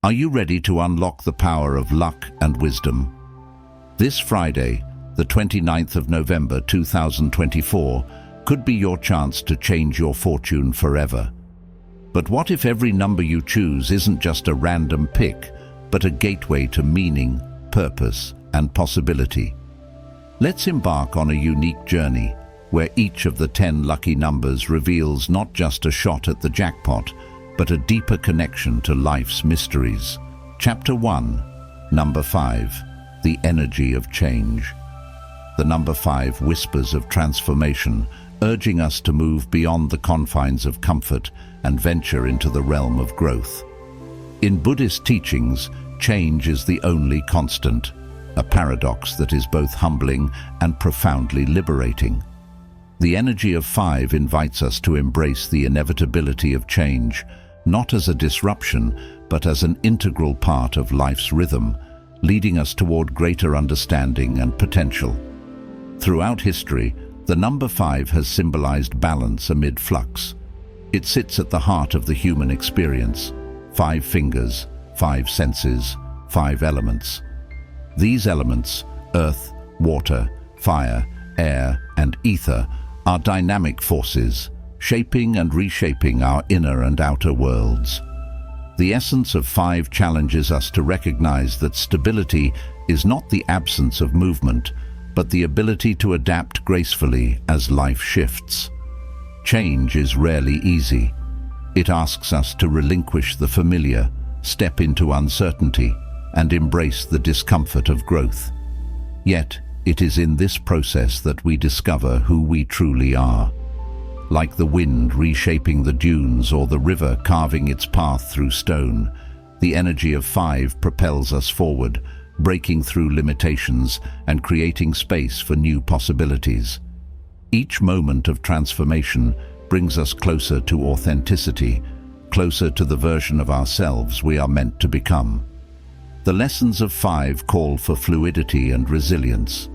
Are you ready to unlock the power of luck and wisdom? This Friday, the 29th of November 2024, could be your chance to change your fortune forever. But what if every number you choose isn't just a random pick, but a gateway to meaning, purpose, and possibility? Let's embark on a unique journey, where each of the 10 lucky numbers reveals not just a shot at the jackpot, but a deeper connection to life's mysteries. Chapter 1, Number 5, The Energy of Change. The number 5 whispers of transformation, urging us to move beyond the confines of comfort and venture into the realm of growth. In Buddhist teachings, change is the only constant, a paradox that is both humbling and profoundly liberating. The energy of 5 invites us to embrace the inevitability of change, not as a disruption, but as an integral part of life's rhythm, leading us toward greater understanding and potential. Throughout history, the number 5 has symbolized balance amid flux. It sits at the heart of the human experience. 5 fingers, 5 senses, 5 elements. These elements, earth, water, fire, air, and ether, are dynamic forces, shaping and reshaping our inner and outer worlds. The essence of 5 challenges us to recognize that stability is not the absence of movement, but the ability to adapt gracefully as life shifts. Change is rarely easy. It asks us to relinquish the familiar, step into uncertainty, and embrace the discomfort of growth. Yet, it is in this process that we discover who we truly are. Like the wind reshaping the dunes or the river carving its path through stone, the energy of 5 propels us forward, breaking through limitations and creating space for new possibilities. Each moment of transformation brings us closer to authenticity, closer to the version of ourselves we are meant to become. The lessons of 5 call for fluidity and resilience.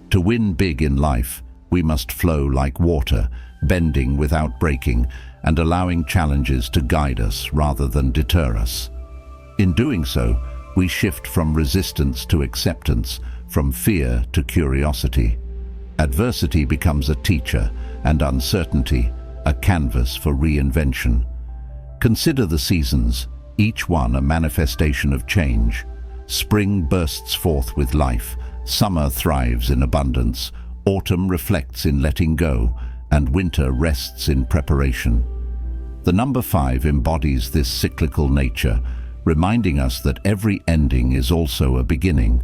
To win big in life, we must flow like water, bending without breaking and allowing challenges to guide us rather than deter us. In doing so, we shift from resistance to acceptance, from fear to curiosity. Adversity becomes a teacher, and uncertainty a canvas for reinvention. Consider the seasons, each one a manifestation of change. Spring bursts forth with life, summer thrives in abundance, autumn reflects in letting go, and winter rests in preparation. The number 5 embodies this cyclical nature, reminding us that every ending is also a beginning.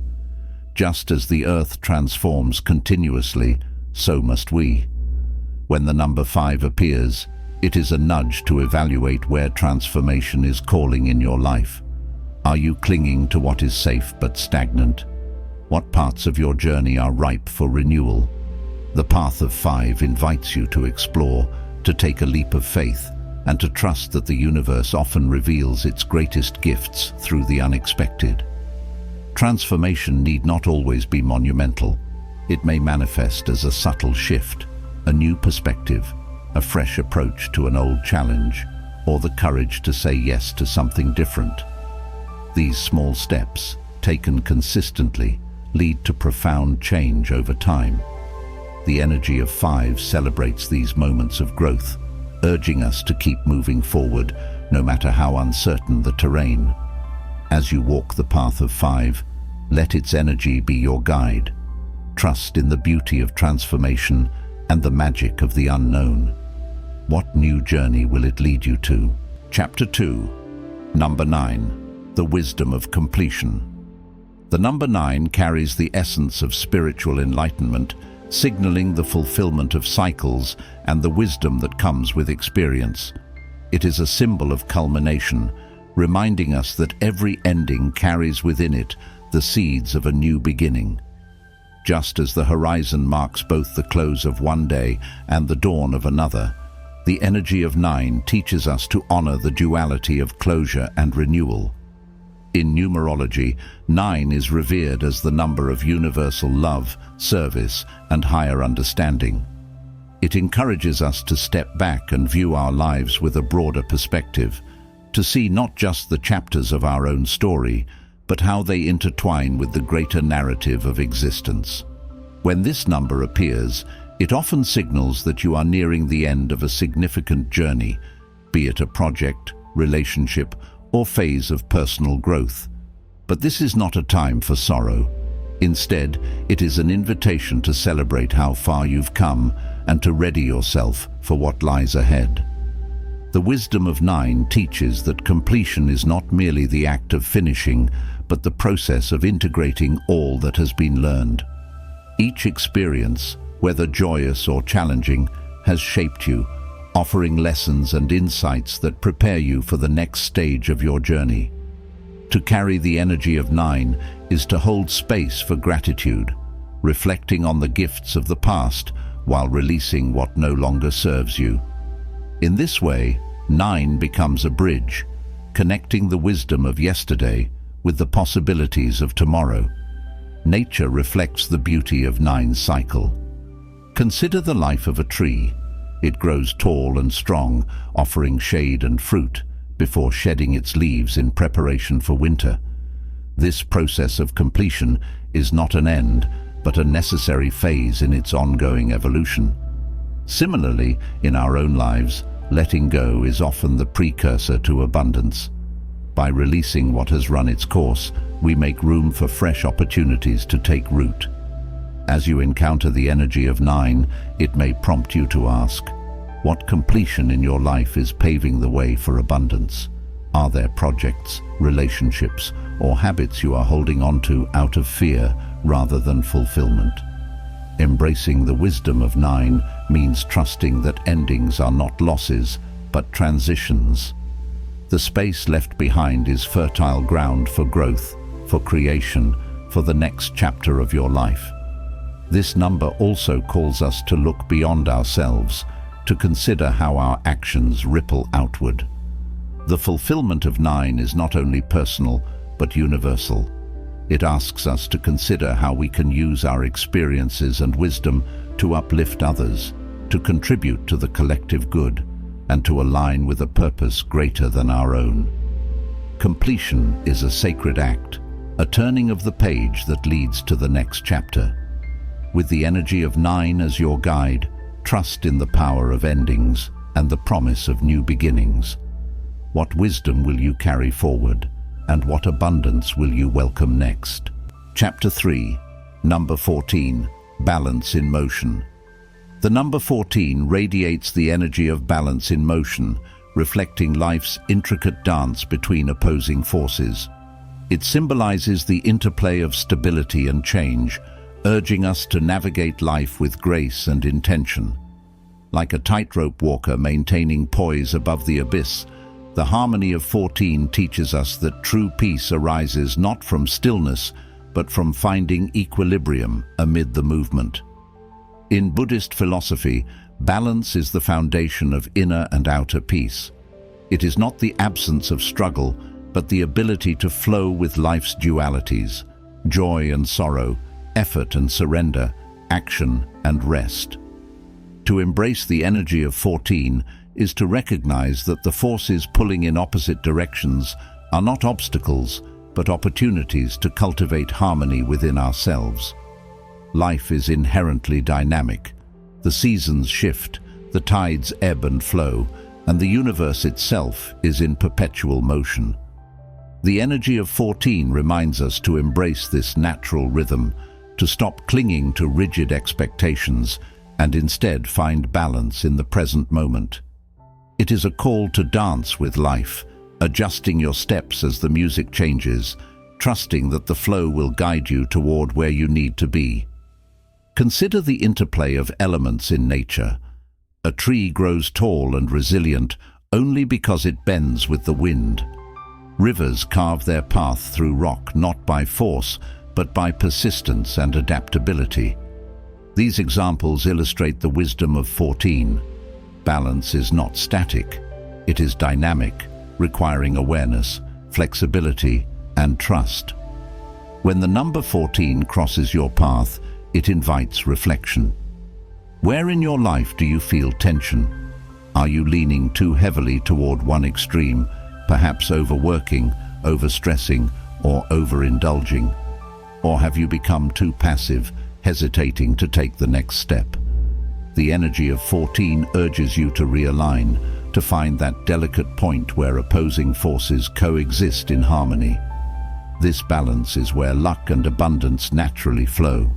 Just as the earth transforms continuously, so must we. When the number 5 appears, it is a nudge to evaluate where transformation is calling in your life. Are you clinging to what is safe but stagnant? What parts of your journey are ripe for renewal? The path of 5 invites you to explore, to take a leap of faith, and to trust that the universe often reveals its greatest gifts through the unexpected. Transformation need not always be monumental. It may manifest as a subtle shift, a new perspective, a fresh approach to an old challenge, or the courage to say yes to something different. These small steps, taken consistently, lead to profound change over time. The energy of 5 celebrates these moments of growth, urging us to keep moving forward, no matter how uncertain the terrain. As you walk the path of 5, let its energy be your guide. Trust in the beauty of transformation and the magic of the unknown. What new journey will it lead you to? Chapter 2, Number 9, The Wisdom of Completion. The number 9 carries the essence of spiritual enlightenment, signaling the fulfillment of cycles and the wisdom that comes with experience. It is a symbol of culmination, reminding us that every ending carries within it the seeds of a new beginning. Just as the horizon marks both the close of one day and the dawn of another, the energy of 9 teaches us to honor the duality of closure and renewal. In numerology, 9 is revered as the number of universal love, service, and higher understanding. It encourages us to step back and view our lives with a broader perspective, to see not just the chapters of our own story, but how they intertwine with the greater narrative of existence. When this number appears, it often signals that you are nearing the end of a significant journey, be it a project, relationship, or phase of personal growth. But this is not a time for sorrow. Instead, it is an invitation to celebrate how far you've come and to ready yourself for what lies ahead. The wisdom of 9 teaches that completion is not merely the act of finishing, but the process of integrating all that has been learned. Each experience, whether joyous or challenging, has shaped you, offering lessons and insights that prepare you for the next stage of your journey. To carry the energy of 9 is to hold space for gratitude, reflecting on the gifts of the past while releasing what no longer serves you. In this way, 9 becomes a bridge, connecting the wisdom of yesterday with the possibilities of tomorrow. Nature reflects the beauty of 9's cycle. Consider the life of a tree. It grows tall and strong, offering shade and fruit, before shedding its leaves in preparation for winter. This process of completion is not an end, but a necessary phase in its ongoing evolution. Similarly, in our own lives, letting go is often the precursor to abundance. By releasing what has run its course, we make room for fresh opportunities to take root. As you encounter the energy of 9, it may prompt you to ask, what completion in your life is paving the way for abundance? Are there projects, relationships, or habits you are holding on to out of fear rather than fulfillment? Embracing the wisdom of 9 means trusting that endings are not losses, but transitions. The space left behind is fertile ground for growth, for creation, for the next chapter of your life. This number also calls us to look beyond ourselves, to consider how our actions ripple outward. The fulfillment of 9 is not only personal, but universal. It asks us to consider how we can use our experiences and wisdom to uplift others, to contribute to the collective good, and to align with a purpose greater than our own. Completion is a sacred act, a turning of the page that leads to the next chapter. With the energy of 9 as your guide, trust in the power of endings and the promise of new beginnings. What wisdom will you carry forward, and what abundance will you welcome next? Chapter 3, Number 14, Balance in Motion. The number 14 radiates the energy of balance in motion, reflecting life's intricate dance between opposing forces. It symbolizes the interplay of stability and change, urging us to navigate life with grace and intention. Like a tightrope walker maintaining poise above the abyss, the harmony of 14 teaches us that true peace arises not from stillness, but from finding equilibrium amid the movement. In Buddhist philosophy, balance is the foundation of inner and outer peace. It is not the absence of struggle, but the ability to flow with life's dualities, joy and sorrow, effort and surrender, action and rest. To embrace the energy of 14 is to recognize that the forces pulling in opposite directions are not obstacles, but opportunities to cultivate harmony within ourselves. Life is inherently dynamic. The seasons shift, the tides ebb and flow, and the universe itself is in perpetual motion. The energy of 14 reminds us to embrace this natural rhythm, to stop clinging to rigid expectations, and instead find balance in the present moment. It is a call to dance with life, adjusting your steps as the music changes, trusting that the flow will guide you toward where you need to be. Consider the interplay of elements in nature. A tree grows tall and resilient only because it bends with the wind. Rivers carve their path through rock not by force, but by persistence and adaptability. These examples illustrate the wisdom of 14. Balance is not static. It is dynamic, requiring awareness, flexibility, and trust. When the number 14 crosses your path, it invites reflection. Where in your life do you feel tension? Are you leaning too heavily toward one extreme, Perhaps overworking, overstressing, or overindulging? Or have you become too passive, hesitating to take the next step? The energy of 14 urges you to realign, to find that delicate point where opposing forces coexist in harmony. This balance is where luck and abundance naturally flow.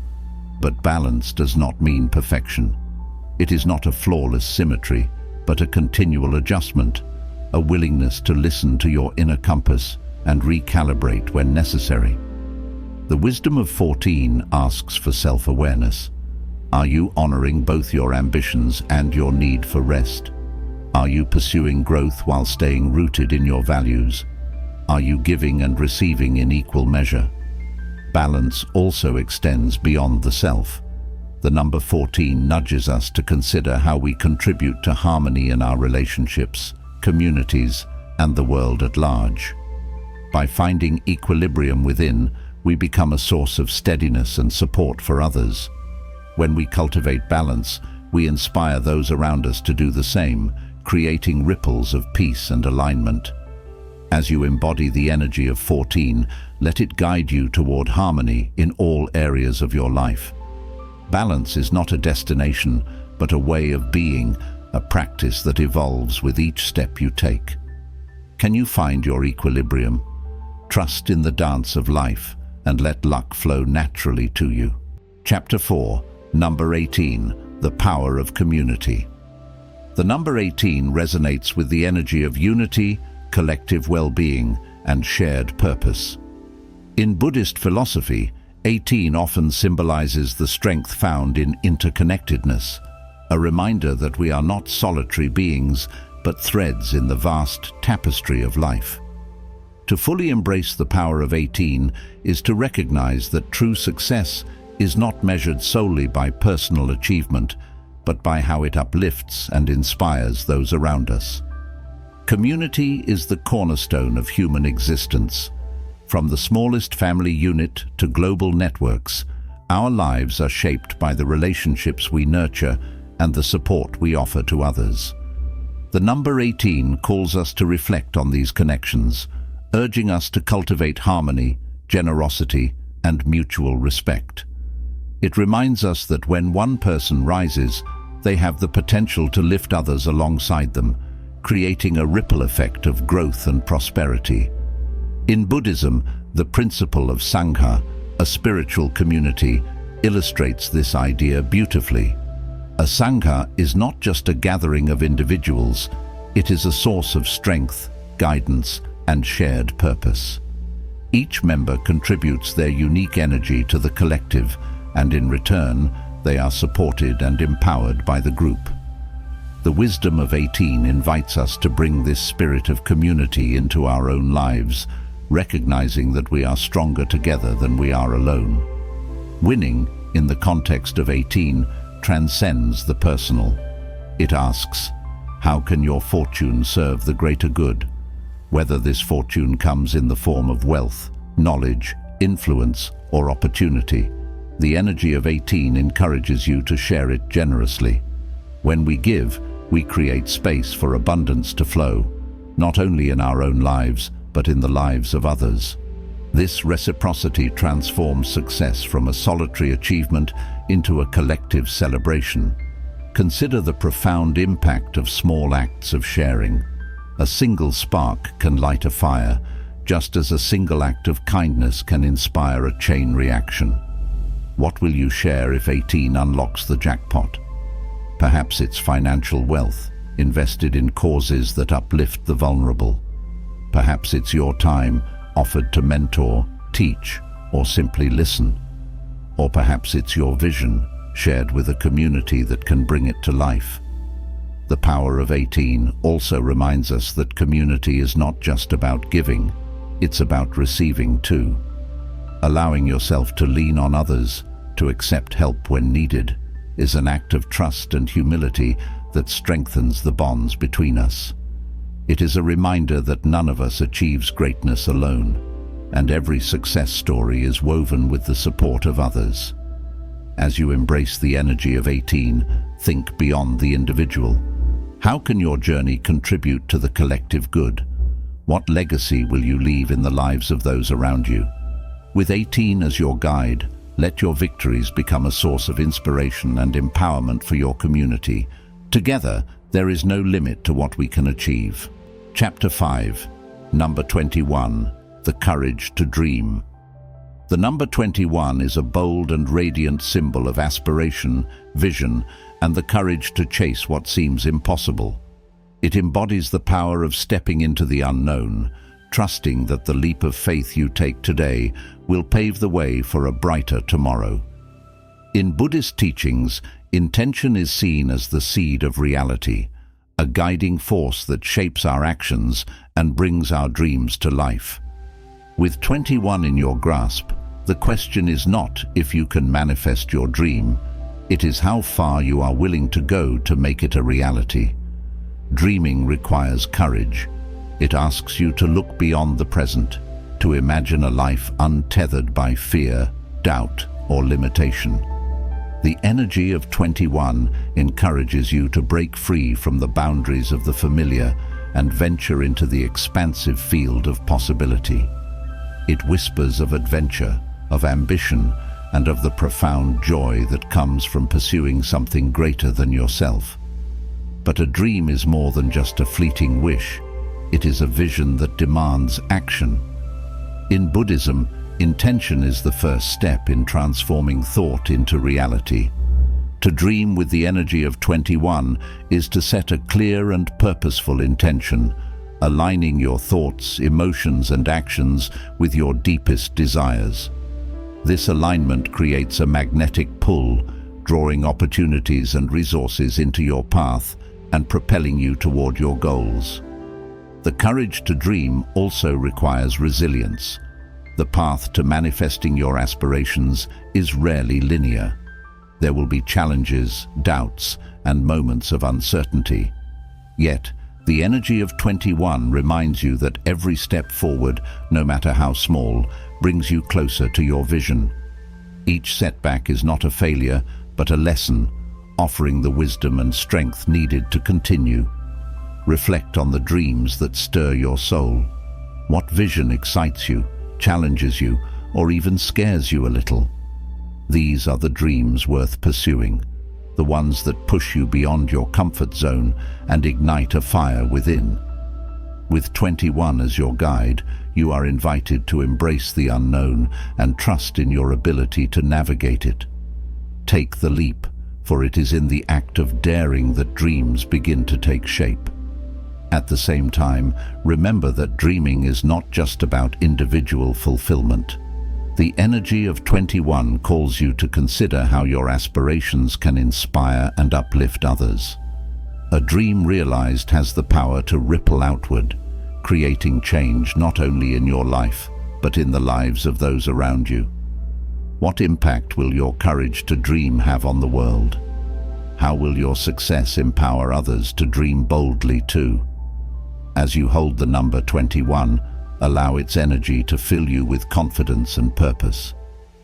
But balance does not mean perfection. It is not a flawless symmetry, but a continual adjustment, a willingness to listen to your inner compass and recalibrate when necessary. The wisdom of 14 asks for self-awareness. Are you honoring both your ambitions and your need for rest? Are you pursuing growth while staying rooted in your values? Are you giving and receiving in equal measure? Balance also extends beyond the self. The number 14 nudges us to consider how we contribute to harmony in our relationships, communities, and the world at large. By finding equilibrium within, we become a source of steadiness and support for others. When we cultivate balance, we inspire those around us to do the same, creating ripples of peace and alignment. As you embody the energy of 14, let it guide you toward harmony in all areas of your life. Balance is not a destination, but a way of being, a practice that evolves with each step you take. Can you find your equilibrium? Trust in the dance of life and let luck flow naturally to you. Chapter 4, Number 18, The Power of Community. The number 18 resonates with the energy of unity, collective well-being, and shared purpose. In Buddhist philosophy, 18 often symbolizes the strength found in interconnectedness, a reminder that we are not solitary beings, but threads in the vast tapestry of life. To fully embrace the power of 18 is to recognize that true success is not measured solely by personal achievement, but by how it uplifts and inspires those around us. Community is the cornerstone of human existence. From the smallest family unit to global networks, our lives are shaped by the relationships we nurture and the support we offer to others. The number 18 calls us to reflect on these connections, urging us to cultivate harmony, generosity, and mutual respect. It reminds us that when one person rises, they have the potential to lift others alongside them, creating a ripple effect of growth and prosperity. In Buddhism, the principle of Sangha, a spiritual community, illustrates this idea beautifully. A Sangha is not just a gathering of individuals, it is a source of strength, guidance, and shared purpose. Each member contributes their unique energy to the collective, and in return, they are supported and empowered by the group. The wisdom of 18 invites us to bring this spirit of community into our own lives, recognizing that we are stronger together than we are alone. Winning, in the context of 18, transcends the personal. It asks, how can your fortune serve the greater good? Whether this fortune comes in the form of wealth, knowledge, influence, or opportunity, the energy of 18 encourages you to share it generously. When we give, we create space for abundance to flow, not only in our own lives, but in the lives of others. This reciprocity transforms success from a solitary achievement into a collective celebration. Consider the profound impact of small acts of sharing. A single spark can light a fire, just as a single act of kindness can inspire a chain reaction. What will you share if 18 unlocks the jackpot? Perhaps it's financial wealth, invested in causes that uplift the vulnerable. Perhaps it's your time, offered to mentor, teach, or simply listen. Or perhaps it's your vision, shared with a community that can bring it to life. The power of 18 also reminds us that community is not just about giving, it's about receiving too. Allowing yourself to lean on others, to accept help when needed, is an act of trust and humility that strengthens the bonds between us. It is a reminder that none of us achieves greatness alone, and every success story is woven with the support of others. As you embrace the energy of 18, think beyond the individual. How can your journey contribute to the collective good? What legacy will you leave in the lives of those around you? With 18 as your guide, let your victories become a source of inspiration and empowerment for your community. Together, there is no limit to what we can achieve. Chapter 5, Number 21, The Courage to Dream. The number 21 is a bold and radiant symbol of aspiration, vision, and the courage to chase what seems impossible. It embodies the power of stepping into the unknown, trusting that the leap of faith you take today will pave the way for a brighter tomorrow. In Buddhist teachings, intention is seen as the seed of reality, a guiding force that shapes our actions and brings our dreams to life. With 21 in your grasp, the question is not if you can manifest your dream, it is how far you are willing to go to make it a reality. Dreaming requires courage. It asks you to look beyond the present, to imagine a life untethered by fear, doubt, or limitation. The energy of 21 encourages you to break free from the boundaries of the familiar and venture into the expansive field of possibility. It whispers of adventure, of ambition, and of the profound joy that comes from pursuing something greater than yourself. But a dream is more than just a fleeting wish. It is a vision that demands action. In Buddhism, intention is the first step in transforming thought into reality. To dream with the energy of 21 is to set a clear and purposeful intention, aligning your thoughts, emotions, and actions with your deepest desires. This alignment creates a magnetic pull, drawing opportunities and resources into your path and propelling you toward your goals. The courage to dream also requires resilience. The path to manifesting your aspirations is rarely linear. There will be challenges, doubts, and moments of uncertainty. Yet, the energy of 21 reminds you that every step forward, no matter how small, brings you closer to your vision. Each setback is not a failure, but a lesson, offering the wisdom and strength needed to continue. Reflect on the dreams that stir your soul. What vision excites you, challenges you, or even scares you a little? These are the dreams worth pursuing, the ones that push you beyond your comfort zone and ignite a fire within. With 21 as your guide, you are invited to embrace the unknown and trust in your ability to navigate it. Take the leap, for it is in the act of daring that dreams begin to take shape. At the same time, remember that dreaming is not just about individual fulfillment. The energy of 21 calls you to consider how your aspirations can inspire and uplift others. A dream realized has the power to ripple outward, creating change not only in your life, but in the lives of those around you. What impact will your courage to dream have on the world? How will your success empower others to dream boldly too? As you hold the number 21, allow its energy to fill you with confidence and purpose.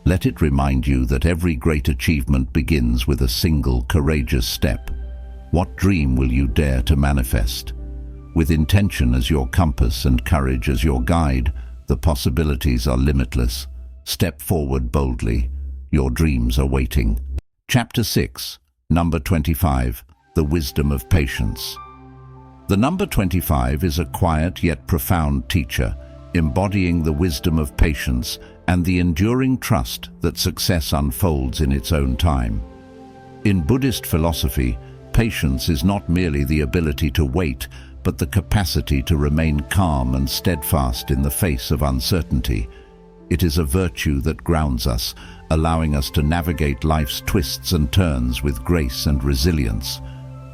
Let it remind you that every great achievement begins with a single courageous step. What dream will you dare to manifest? With intention as your compass and courage as your guide, the possibilities are limitless. Step forward boldly. Your dreams are waiting. Chapter 6, Number 25, The Wisdom of Patience. The number 25 is a quiet yet profound teacher, embodying the wisdom of patience and the enduring trust that success unfolds in its own time. In Buddhist philosophy, patience is not merely the ability to wait, but the capacity to remain calm and steadfast in the face of uncertainty. It is a virtue that grounds us, allowing us to navigate life's twists and turns with grace and resilience.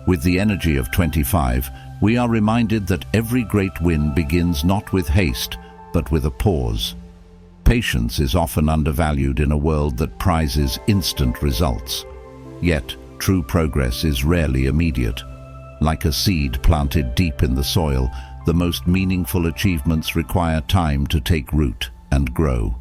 With the energy of 25, we are reminded that every great win begins not with haste, but with a pause. Patience is often undervalued in a world that prizes instant results. Yet, true progress is rarely immediate. Like a seed planted deep in the soil, the most meaningful achievements require time to take root and grow.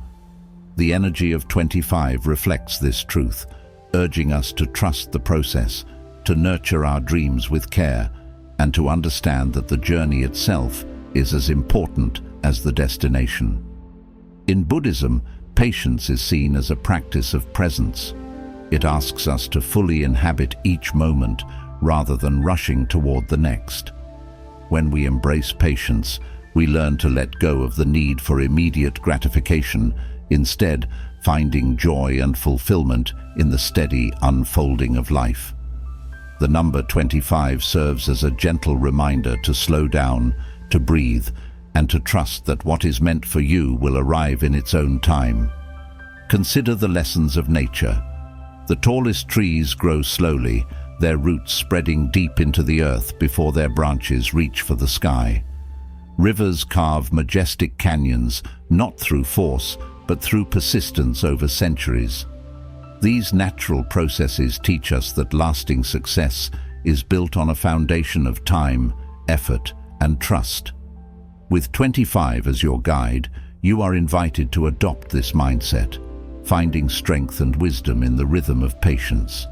The energy of 25 reflects this truth, urging us to trust the process, to nurture our dreams with care, and to understand that the journey itself is as important as the destination. In Buddhism, patience is seen as a practice of presence. It asks us to fully inhabit each moment rather than rushing toward the next. When we embrace patience, we learn to let go of the need for immediate gratification, instead finding joy and fulfillment in the steady unfolding of life. The number 25 serves as a gentle reminder to slow down, to breathe, and to trust that what is meant for you will arrive in its own time. Consider the lessons of nature. The tallest trees grow slowly, their roots spreading deep into the earth before their branches reach for the sky. Rivers carve majestic canyons, not through force, but through persistence over centuries. These natural processes teach us that lasting success is built on a foundation of time, effort, and trust. With 25 as your guide, you are invited to adopt this mindset, finding strength and wisdom in the rhythm of patience.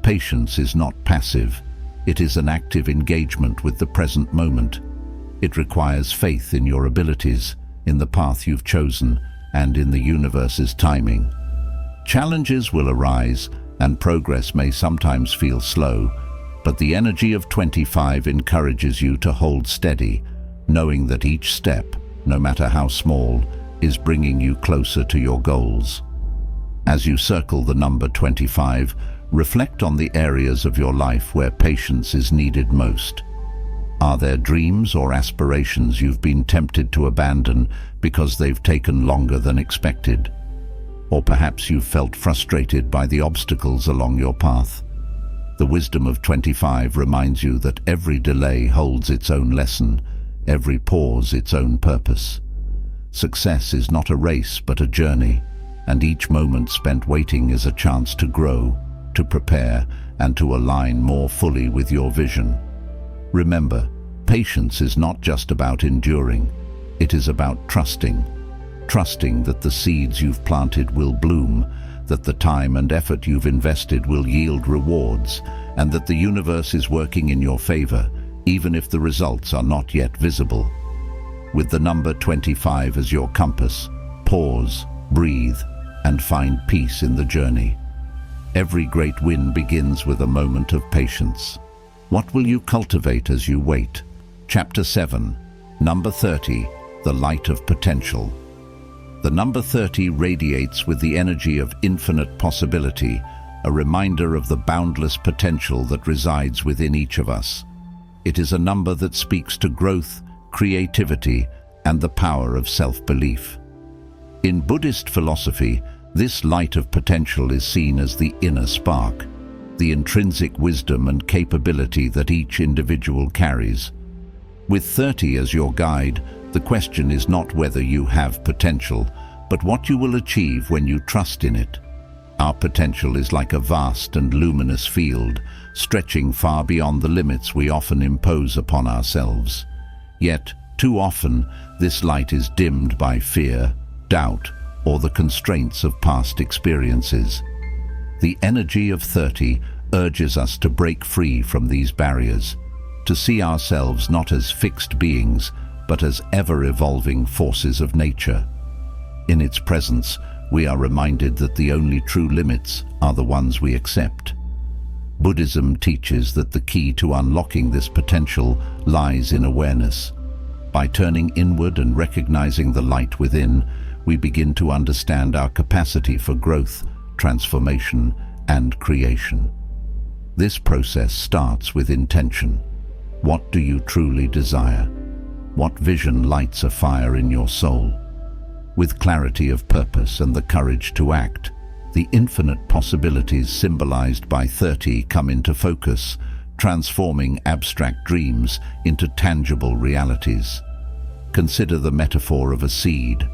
Patience is not passive. It is an active engagement with the present moment. It requires faith in your abilities, in the path you've chosen, and in the universe's timing. Challenges will arise, and progress may sometimes feel slow, but the energy of 25 encourages you to hold steady, knowing that each step, no matter how small, is bringing you closer to your goals. As you circle the number 25, reflect on the areas of your life where patience is needed most. Are there dreams or aspirations you've been tempted to abandon because they've taken longer than expected? Or perhaps you've felt frustrated by the obstacles along your path. The wisdom of 25 reminds you that every delay holds its own lesson, every pause its own purpose. Success is not a race but a journey, and each moment spent waiting is a chance to grow, to prepare, and to align more fully with your vision. Remember, patience is not just about enduring, it is about trusting that the seeds you've planted will bloom, that the time and effort you've invested will yield rewards, and that the universe is working in your favor, even if the results are not yet visible. With the number 25 as your compass, pause, breathe, and find peace in the journey. Every great win begins with a moment of patience. What will you cultivate as you wait? Chapter 7, Number 30, The Light of Potential. The number 30 radiates with the energy of infinite possibility, a reminder of the boundless potential that resides within each of us. It is a number that speaks to growth, creativity, and the power of self-belief. In Buddhist philosophy, this light of potential is seen as the inner spark, the intrinsic wisdom and capability that each individual carries. With 30 as your guide, the question is not whether you have potential, but what you will achieve when you trust in it. Our potential is like a vast and luminous field, stretching far beyond the limits we often impose upon ourselves. Yet, too often, this light is dimmed by fear, doubt, or the constraints of past experiences. The energy of 30 urges us to break free from these barriers, to see ourselves not as fixed beings, but as ever-evolving forces of nature. In its presence, we are reminded that the only true limits are the ones we accept. Buddhism teaches that the key to unlocking this potential lies in awareness. By turning inward and recognizing the light within, we begin to understand our capacity for growth, transformation, and creation. This process starts with intention. What do you truly desire? What vision lights a fire in your soul? With clarity of purpose and the courage to act, the infinite possibilities symbolized by 30 come into focus, transforming abstract dreams into tangible realities. Consider the metaphor of a seed.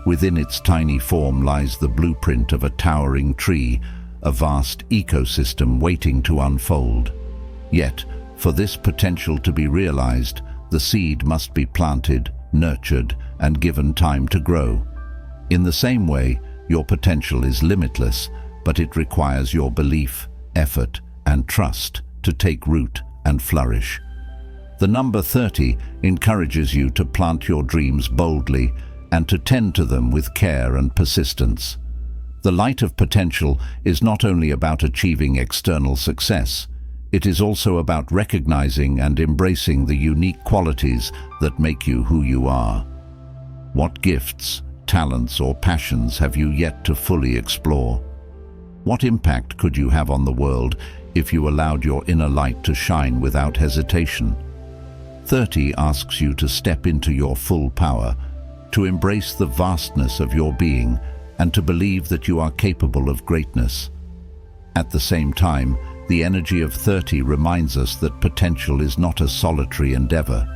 Within its tiny form lies the blueprint of a towering tree, a vast ecosystem waiting to unfold. Yet, for this potential to be realized, the seed must be planted, nurtured, and given time to grow. In the same way, your potential is limitless, but it requires your belief, effort, and trust to take root and flourish. The number 30 encourages you to plant your dreams boldly and to tend to them with care and persistence. The light of potential is not only about achieving external success, it is also about recognizing and embracing the unique qualities that make you who you are. What gifts, talents, or passions have you yet to fully explore? What impact could you have on the world if you allowed your inner light to shine without hesitation? 30 asks you to step into your full power, to embrace the vastness of your being, and to believe that you are capable of greatness. At the same time, the energy of 30 reminds us that potential is not a solitary endeavor.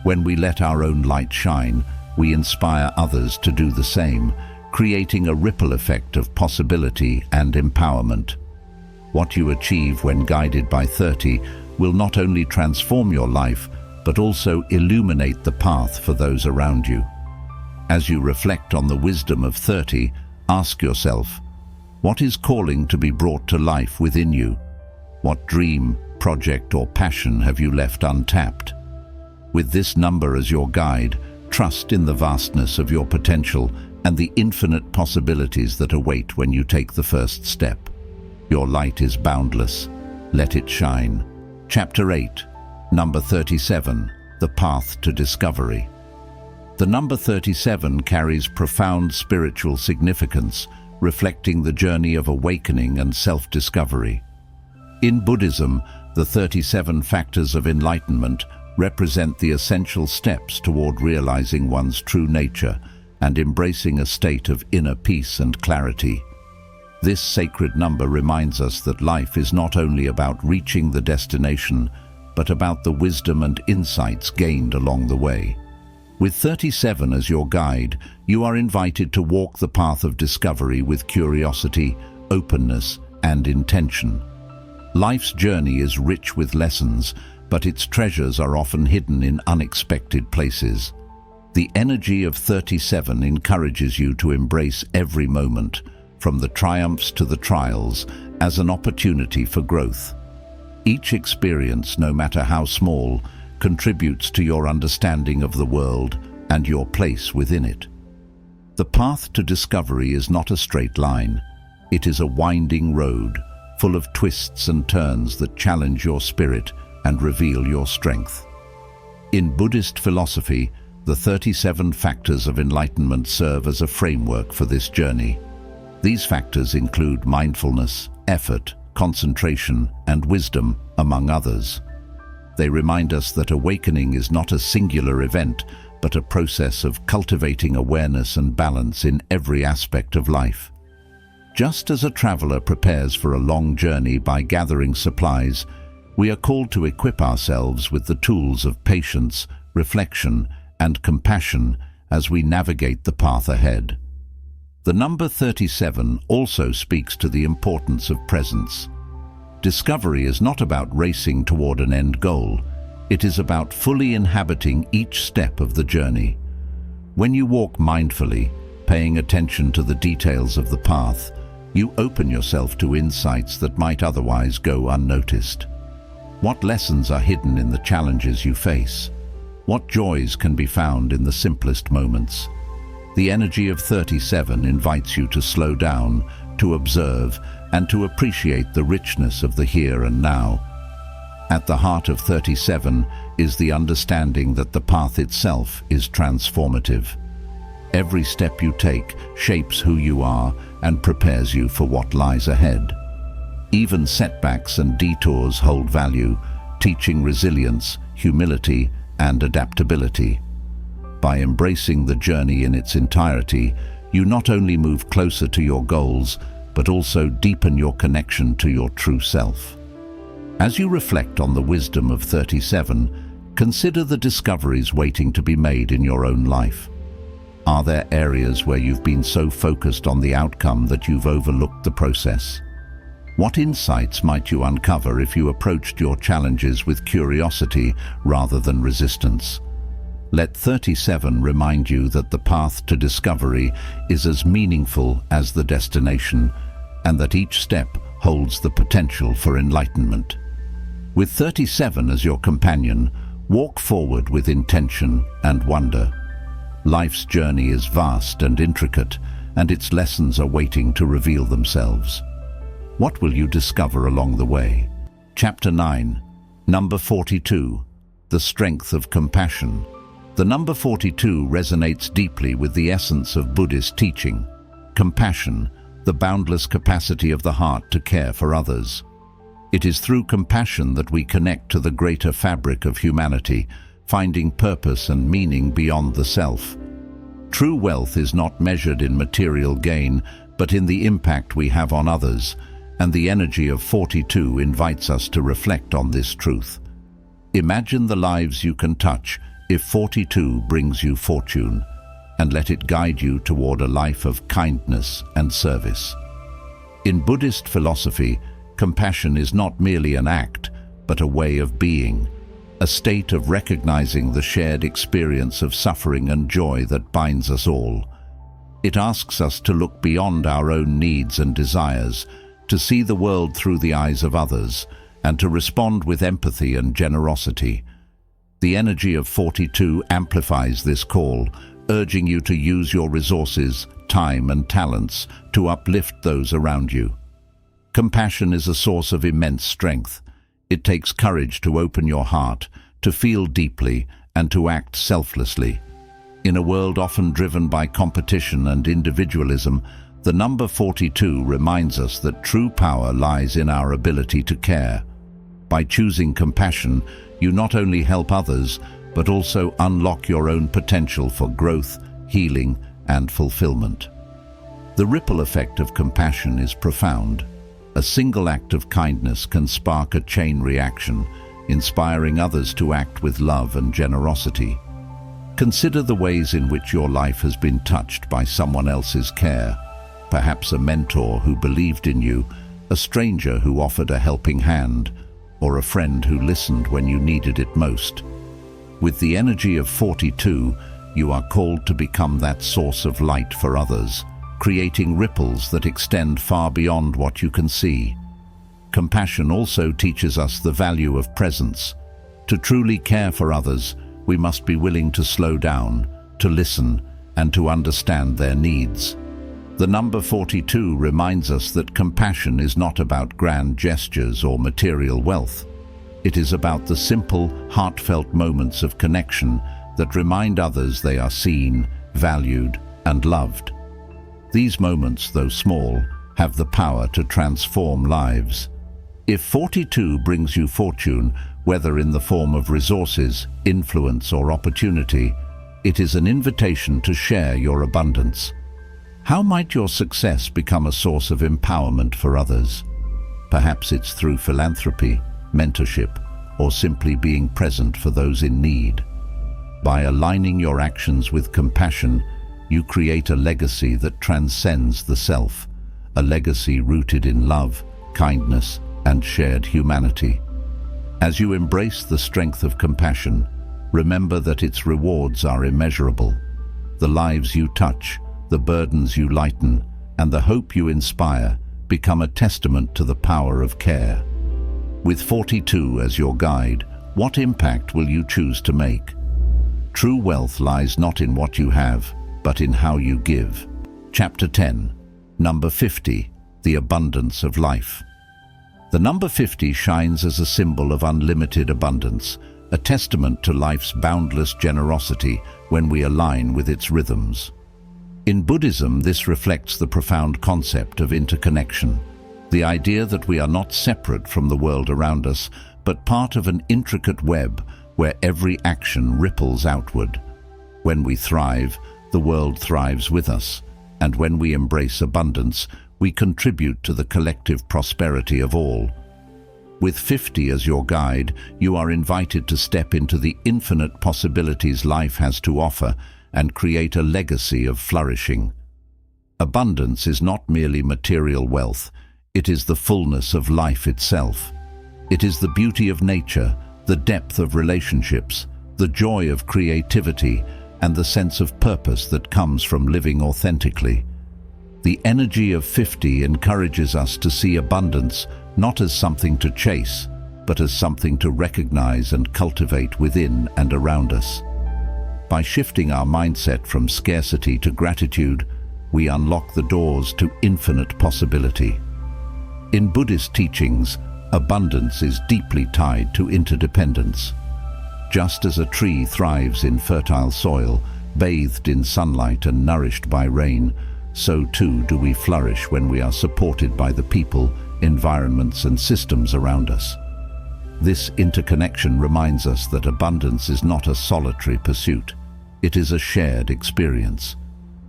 When we let our own light shine, we inspire others to do the same, creating a ripple effect of possibility and empowerment. What you achieve when guided by 30 will not only transform your life, but also illuminate the path for those around you. As you reflect on the wisdom of 30, ask yourself, what is calling to be brought to life within you? What dream, project, or passion have you left untapped? With this number as your guide, trust in the vastness of your potential and the infinite possibilities that await when you take the first step. Your light is boundless. Let it shine. Chapter 8, Number 37, The Path to Discovery. The number 37 carries profound spiritual significance, reflecting the journey of awakening and self-discovery. In Buddhism, the 37 factors of enlightenment represent the essential steps toward realizing one's true nature and embracing a state of inner peace and clarity. This sacred number reminds us that life is not only about reaching the destination, but about the wisdom and insights gained along the way. With 37 as your guide, you are invited to walk the path of discovery with curiosity, openness, and intention. Life's journey is rich with lessons, but its treasures are often hidden in unexpected places. The energy of 37 encourages you to embrace every moment, from the triumphs to the trials, as an opportunity for growth. Each experience, no matter how small, contributes to your understanding of the world and your place within it. The path to discovery is not a straight line. It is a winding road, full of twists and turns that challenge your spirit and reveal your strength. In Buddhist philosophy, the 37 factors of enlightenment serve as a framework for this journey. These factors include mindfulness, effort, concentration, and wisdom, among others. They remind us that awakening is not a singular event, but a process of cultivating awareness and balance in every aspect of life. Just as a traveler prepares for a long journey by gathering supplies, we are called to equip ourselves with the tools of patience, reflection, and compassion as we navigate the path ahead. The number 37 also speaks to the importance of presence. Discovery is not about racing toward an end goal. It is about fully inhabiting each step of the journey. When you walk mindfully, paying attention to the details of the path, you open yourself to insights that might otherwise go unnoticed. What lessons are hidden in the challenges you face? What joys can be found in the simplest moments? The energy of 37 invites you to slow down, to observe, and to appreciate the richness of the here and now. At the heart of 37 is the understanding that the path itself is transformative. Every step you take shapes who you are and prepares you for what lies ahead. Even setbacks and detours hold value, teaching resilience, humility, and adaptability. By embracing the journey in its entirety, you not only move closer to your goals, but also deepen your connection to your true self. As you reflect on the wisdom of 37, consider the discoveries waiting to be made in your own life. Are there areas where you've been so focused on the outcome that you've overlooked the process? What insights might you uncover if you approached your challenges with curiosity rather than resistance? Let 37 remind you that the path to discovery is as meaningful as the destination, and that each step holds the potential for enlightenment. With 37 as your companion, Walk forward with intention and wonder. Life's journey is vast and intricate, and its lessons are waiting to reveal themselves. What will you discover along the way? Chapter 9, Number 42, The Strength of Compassion. The number 42 resonates deeply with the essence of Buddhist teaching. Compassion, the boundless capacity of the heart to care for others. It is through compassion that we connect to the greater fabric of humanity, finding purpose and meaning beyond the self. True wealth is not measured in material gain, but in the impact we have on others, and the energy of 42 invites us to reflect on this truth. Imagine the lives you can touch if 42 brings you fortune, and let it guide you toward a life of kindness and service. In Buddhist philosophy, compassion is not merely an act, but a way of being, a state of recognizing the shared experience of suffering and joy that binds us all. It asks us to look beyond our own needs and desires, to see the world through the eyes of others, and to respond with empathy and generosity. The energy of 42 amplifies this call, urging you to use your resources, time and talents to uplift those around you. Compassion is a source of immense strength. It takes courage to open your heart, to feel deeply, and to act selflessly. In a world often driven by competition and individualism, the number 42 reminds us that true power lies in our ability to care. By choosing compassion, you not only help others, but also unlock your own potential for growth, healing, and fulfillment. The ripple effect of compassion is profound. A single act of kindness can spark a chain reaction, inspiring others to act with love and generosity. Consider the ways in which your life has been touched by someone else's care. Perhaps a mentor who believed in you, a stranger who offered a helping hand, or a friend who listened when you needed it most. With the energy of 42, you are called to become that source of light for others, creating ripples that extend far beyond what you can see. Compassion also teaches us the value of presence. To truly care for others, we must be willing to slow down, to listen, and to understand their needs. The number 42 reminds us that compassion is not about grand gestures or material wealth. It is about the simple, heartfelt moments of connection that remind others they are seen, valued, and loved. These moments, though small, have the power to transform lives. If 42 brings you fortune, whether in the form of resources, influence, or opportunity, it is an invitation to share your abundance. How might your success become a source of empowerment for others? Perhaps it's through philanthropy, mentorship, or simply being present for those in need. By aligning your actions with compassion, you create a legacy that transcends the self, a legacy rooted in love, kindness, and shared humanity. As you embrace the strength of compassion, remember that its rewards are immeasurable. The lives you touch, the burdens you lighten, and the hope you inspire become a testament to the power of care. With 42 as your guide, what impact will you choose to make? True wealth lies not in what you have, but in how you give. Chapter 10, Number 50, The Abundance of Life. The number 50 shines as a symbol of unlimited abundance, a testament to life's boundless generosity when we align with its rhythms. In Buddhism, this reflects the profound concept of interconnection, the idea that we are not separate from the world around us, but part of an intricate web where every action ripples outward. When we thrive, the world thrives with us, and when we embrace abundance, we contribute to the collective prosperity of all. With 50 as your guide, you are invited to step into the infinite possibilities life has to offer and create a legacy of flourishing. Abundance is not merely material wealth, it is the fullness of life itself. It is the beauty of nature, the depth of relationships, the joy of creativity, and the sense of purpose that comes from living authentically. The energy of 50 encourages us to see abundance not as something to chase, but as something to recognize and cultivate within and around us. By shifting our mindset from scarcity to gratitude, we unlock the doors to infinite possibility. In Buddhist teachings, abundance is deeply tied to interdependence. Just as a tree thrives in fertile soil, bathed in sunlight and nourished by rain, so too do we flourish when we are supported by the people, environments and systems around us. This interconnection reminds us that abundance is not a solitary pursuit. It is a shared experience.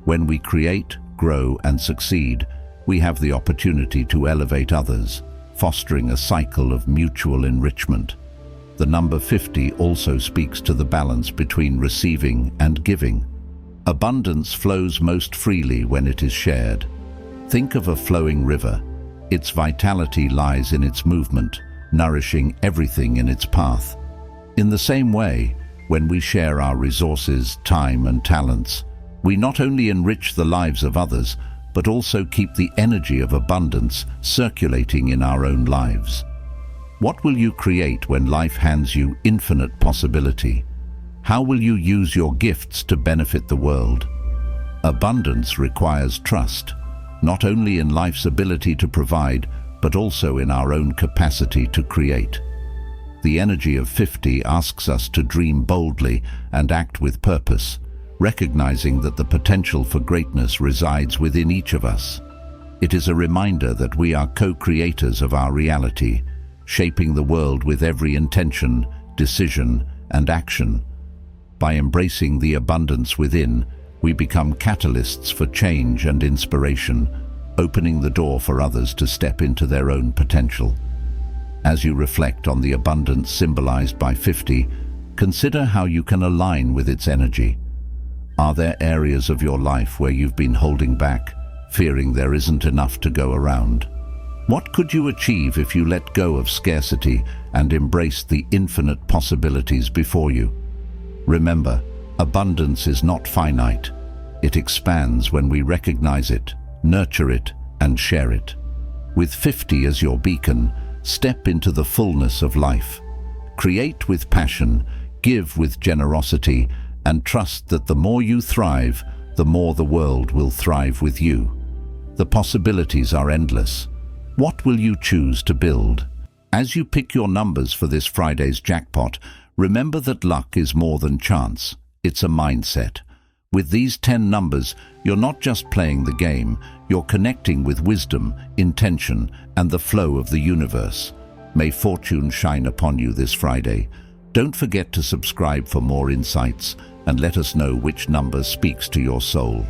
When we create, grow and succeed, we have the opportunity to elevate others, fostering a cycle of mutual enrichment. The number 50 also speaks to the balance between receiving and giving. Abundance flows most freely when it is shared. Think of a flowing river. Its vitality lies in its movement, nourishing everything in its path. In the same way, when we share our resources, time and talents, we not only enrich the lives of others, but also keep the energy of abundance circulating in our own lives. What will you create when life hands you infinite possibility? How will you use your gifts to benefit the world? Abundance requires trust, not only in life's ability to provide, but also in our own capacity to create. The energy of 50 asks us to dream boldly and act with purpose, recognizing that the potential for greatness resides within each of us. It is a reminder that we are co-creators of our reality, shaping the world with every intention, decision, and action. By embracing the abundance within, we become catalysts for change and inspiration, opening the door for others to step into their own potential. As you reflect on the abundance symbolized by 50, consider how you can align with its energy. Are there areas of your life where you've been holding back, fearing there isn't enough to go around? What could you achieve if you let go of scarcity and embraced the infinite possibilities before you? Remember, abundance is not finite. It expands when we recognize it, nurture it, and share it. With 50 as your beacon, step into the fullness of life. Create with passion, give with generosity, and trust that the more you thrive, the more the world will thrive with you. The possibilities are endless. What will you choose to build? As you pick your numbers for this Friday's jackpot, remember that luck is more than chance. It's a mindset. With these 10 numbers, you're not just playing the game, you're connecting with wisdom, intention, and the flow of the universe. May fortune shine upon you this Friday. Don't forget to subscribe for more insights and let us know which number speaks to your soul.